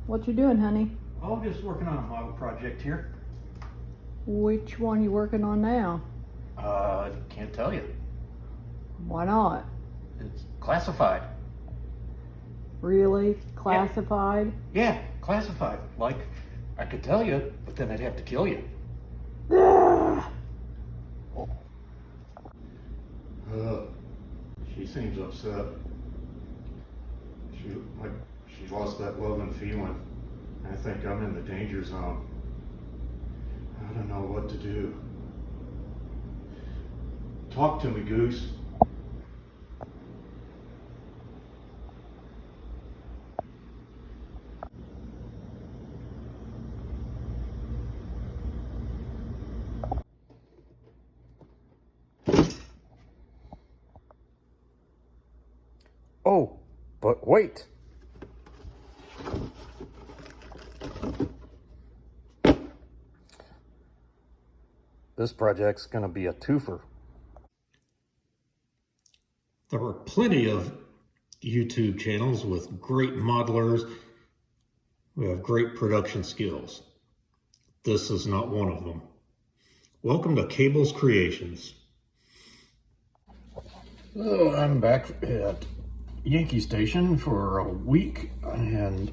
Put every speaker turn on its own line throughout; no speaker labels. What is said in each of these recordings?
What you doing, honey?
Oh, just working on a model project here.
Which one you working on now?
Can't tell you.
Why not?
It's classified.
Really? Classified?
Yeah, classified. Like, I could tell you, but then I'd have to kill you.
Ugh.
She seems upset. She lost that love and feeling. I think I'm in the danger zone. I don't know what to do. Talk to me, Goose.
Oh, but wait. This project's gonna be a twofer. There are plenty of YouTube channels with great modelers who have great production skills. This is not one of them. Welcome to Cables Creations. So I'm back at Yankee Station for a week, and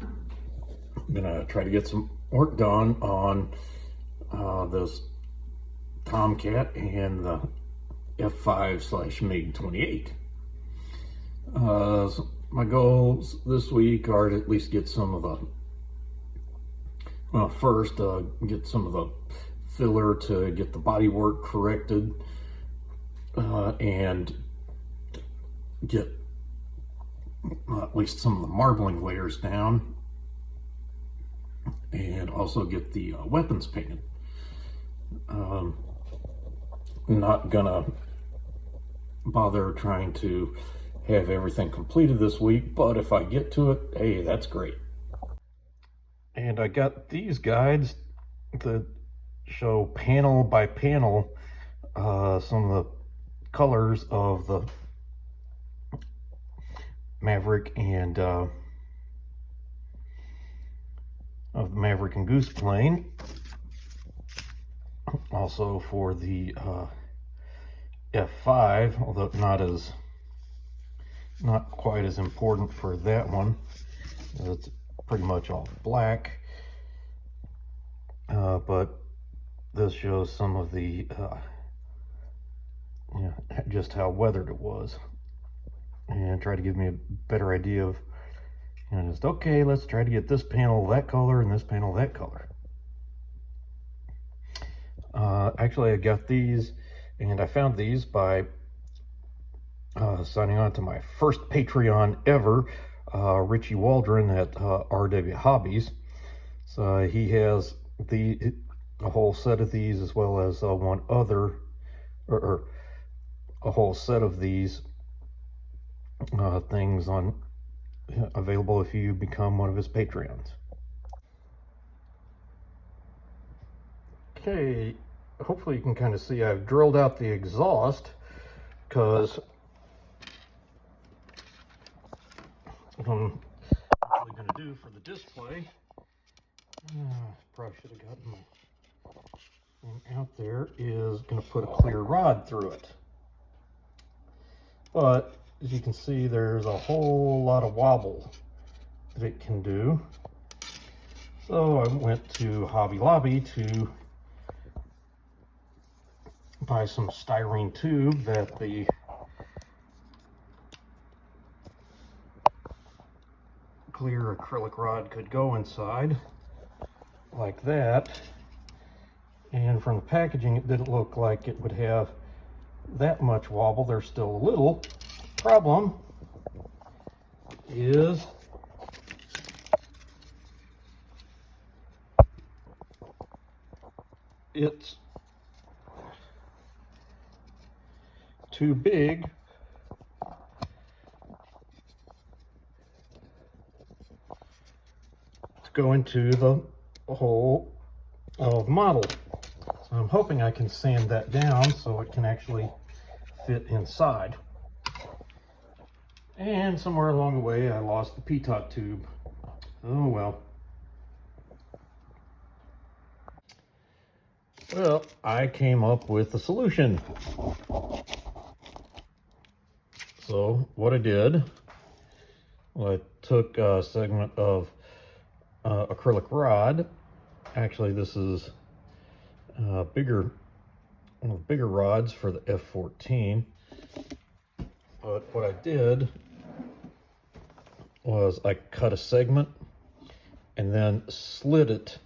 I'm gonna try to get some work done on this Tomcat and the F5/MiG-28. So my goals this week are to at least get some of the, first get some of the filler to get the body work corrected, and get at least some of the marbling layers down, and also get the weapons painted. Not gonna bother trying to have everything completed this week, but if I get to it, hey, that's great. And I got these guides that show panel by panel some of the colors of the Maverick and Goose plane. Also for the F5, although not quite as important for that one. It's pretty much all black, but this shows some of the just how weathered it was, and try to give me a better idea of, just okay, let's try to get this panel that color and this panel that color. Actually, I got these, and I found these by signing on to my first Patreon ever, Richie Waldron at RW Hobbies. So he has a whole set of these, as well as one other, or a whole set of these things available if you become one of his Patreons. Okay, hopefully you can kind of see I've drilled out the exhaust, because what I'm actually going to do for the display, probably should have gotten my thing out there, is going to put a clear rod through it. But as you can see, there's a whole lot of wobble that it can do. So I went to Hobby Lobby to buy some styrene tube that the clear acrylic rod could go inside, like that. And from the packaging, it didn't look like it would have that much wobble. There's still a little. Problem is it's too big to go into the hole of the model. So I'm hoping I can sand that down so it can actually fit inside. And somewhere along the way, I lost the pitot tube. Oh well. Well, I came up with a solution. So what I did, well, I took a segment of acrylic rod. Actually, this is one of the bigger rods for the F14. But what I did was I cut a segment and then slid it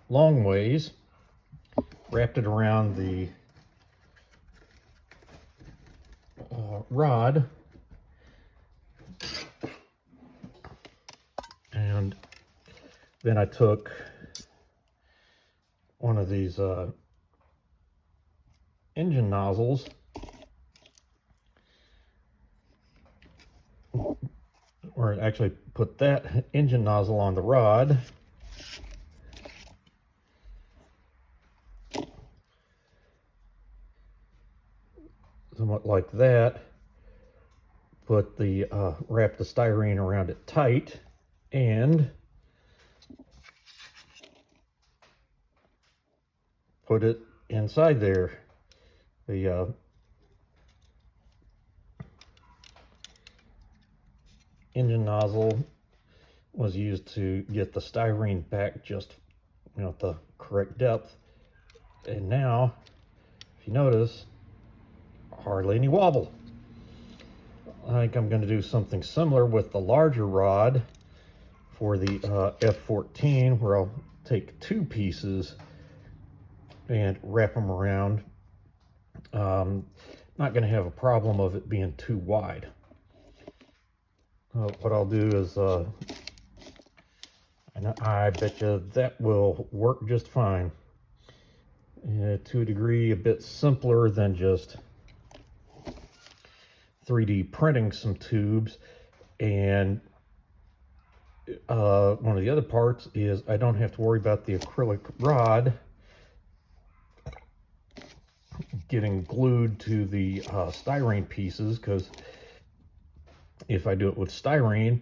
long ways, wrapped it around the rod, and then I took one of these engine nozzles, or actually put that engine nozzle on the rod, somewhat like that. Put the wrap the styrene around it tight, and put it inside there. The engine nozzle was used to get the styrene back just, at the correct depth. And now, if you notice, hardly any wobble. I think I'm going to do something similar with the larger rod for the F14, where I'll take two pieces and wrap them around. Not going to have a problem of it being too wide. What I'll do is, and I bet you that will work just fine. To a degree, a bit simpler than just 3D printing some tubes. And one of the other parts is I don't have to worry about the acrylic rod getting glued to the styrene pieces, because if I do it with styrene,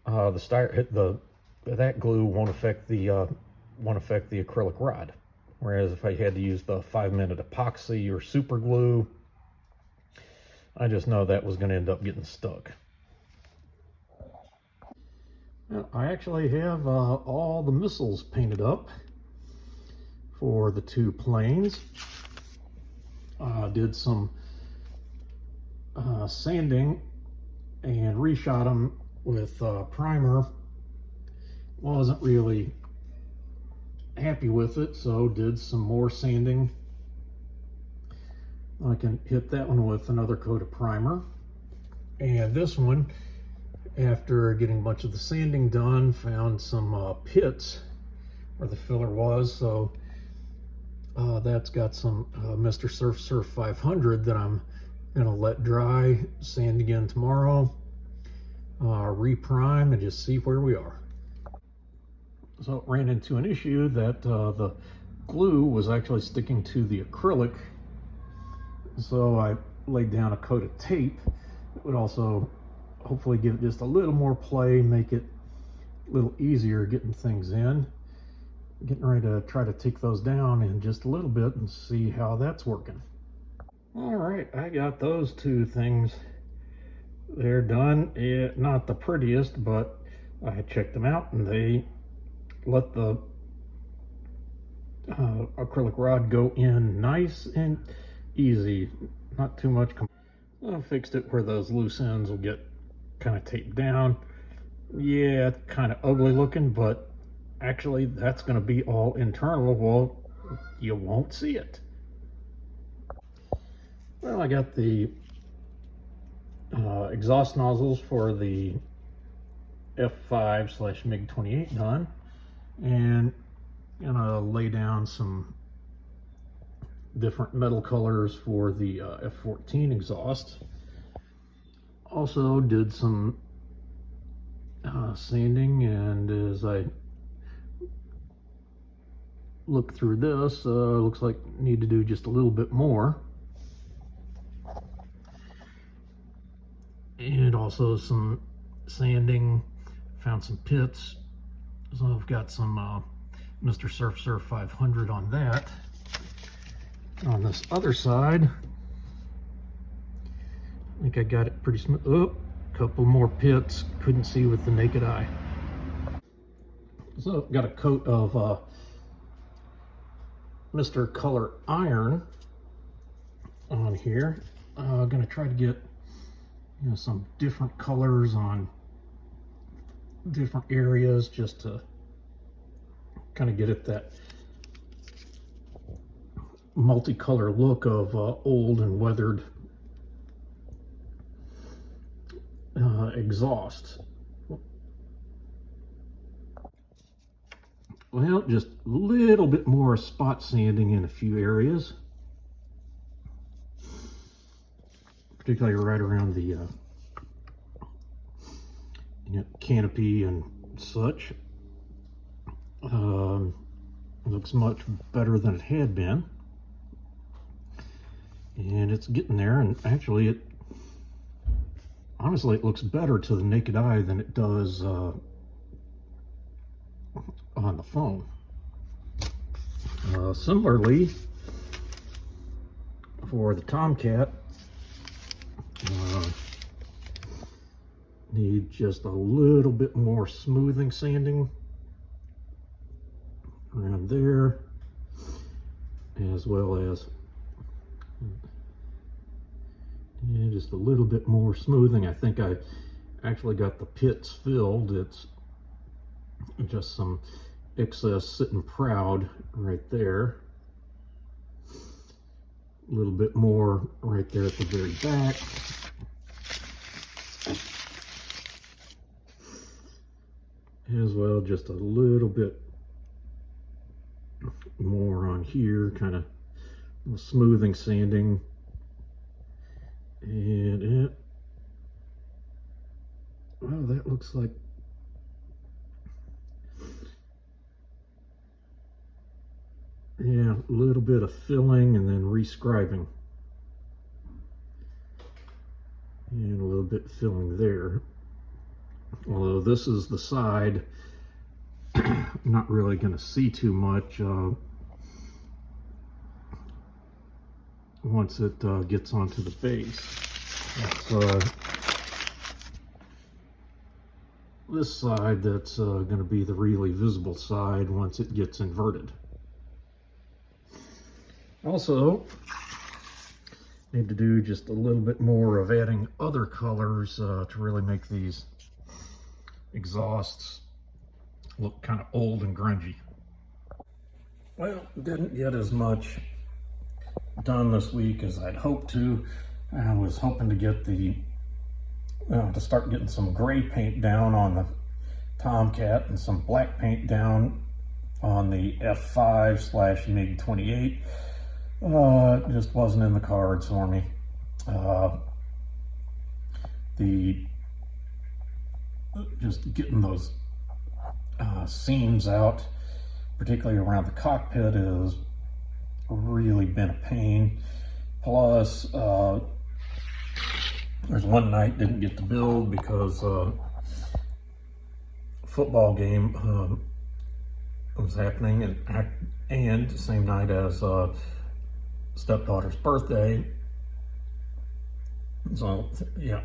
that glue won't affect the acrylic rod. Whereas if I had to use the 5-minute epoxy or super glue, I just know that was going to end up getting stuck. Now, I actually have all the missiles painted up for the two planes. Did some sanding and reshot them with primer. Wasn't really happy with it, so did some more sanding. I can hit that one with another coat of primer. And this one, after getting a bunch of the sanding done, found some pits where the filler was, so that's got some Mr. Surf 500 that I'm gonna let dry, sand again tomorrow, reprime, and just see where we are. So it ran into an issue that the glue was actually sticking to the acrylic, so I laid down a coat of tape. It would also hopefully give it just a little more play, make it a little easier getting things in. Getting ready to try to take those down in just a little bit and see how that's working. All right, I got those two things. They're done. Not the prettiest, but I checked them out and they let the acrylic rod go in nice and easy. Not too much. I fixed it where those loose ends will get kind of taped down. Yeah, kind of ugly looking, but actually that's going to be all internal. Well, you won't see it. Well, I got the exhaust nozzles for the F5/MiG-28 done, and gonna lay down some different metal colors for the F14 exhaust. Also did some sanding, and as I look through this, looks like need to do just a little bit more. And also some sanding, found some pits. So I've got some Mr. Surf Surf 500 on that. On this other side, I think I got it pretty smooth. Oh, a couple more pits. Couldn't see with the naked eye. So got a coat of Mr. Color Iron on here. I'm gonna try to get some different colors on different areas just to kind of get it that multicolor look of old and weathered exhaust. Well, just a little bit more spot sanding in a few areas, particularly right around the canopy and such. Looks much better than it had been, and it's getting there. And actually, honestly, it looks better to the naked eye than it does on the phone. Similarly, for the Tomcat, need just a little bit more smoothing sanding around there, as well as just a little bit more smoothing. I think I actually got the pits filled. It's just some excess sitting proud right there. A little bit more right there at the very back. As well, just a little bit more on here, kind of smoothing sanding. And well, that looks like, yeah, a little bit of filling and then rescribing. And a little bit filling there. Although this is the side, not really going to see too much once it gets onto the base. So this side, that's going to be the really visible side once it gets inverted. Also, need to do just a little bit more of adding other colors to really make these exhausts look kind of old and grungy. Well, didn't get as much done this week as I'd hoped to. I was hoping to get to start getting some gray paint down on the Tomcat and some black paint down on the F5/MiG-28. It just wasn't in the cards for me. Just getting those seams out, particularly around the cockpit, has really been a pain. Plus, there's one night didn't get to build because football game was happening, and the same night as stepdaughter's birthday. So yeah,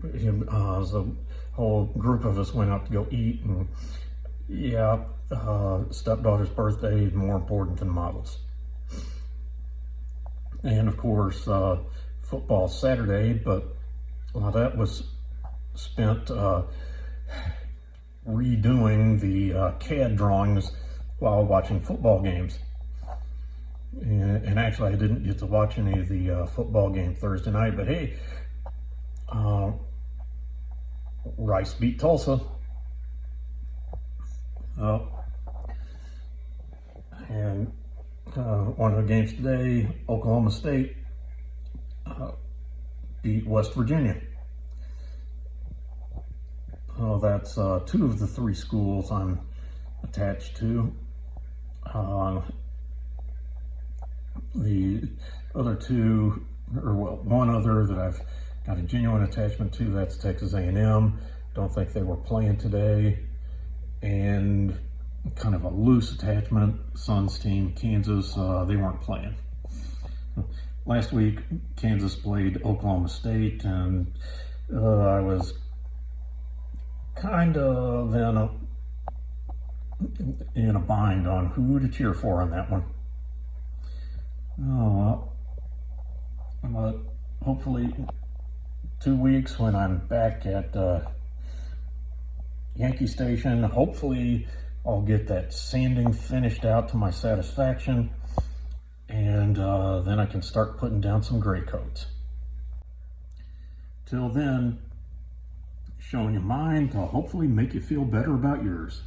the whole group of us went out to go eat, and yeah, stepdaughter's birthday is more important than models. And of course, football Saturday, but that was spent redoing the CAD drawings while watching football games. And actually, I didn't get to watch any of the football game Thursday night, but hey, Rice beat Tulsa. And one of the games today, Oklahoma State beat West Virginia. That's two of the three schools I'm attached to. The other two, or well, one other that I've got a genuine attachment to, that's Texas A&M. Don't think they were playing today. And kind of a loose attachment, Suns team, Kansas, they weren't playing. Last week, Kansas played Oklahoma State, and I was kind of in a bind on who to cheer for on that one. Oh, well, but hopefully 2 weeks when I'm back at Yankee Station, hopefully I'll get that sanding finished out to my satisfaction, and then I can start putting down some gray coats. Till then, showing you mine to hopefully make you feel better about yours.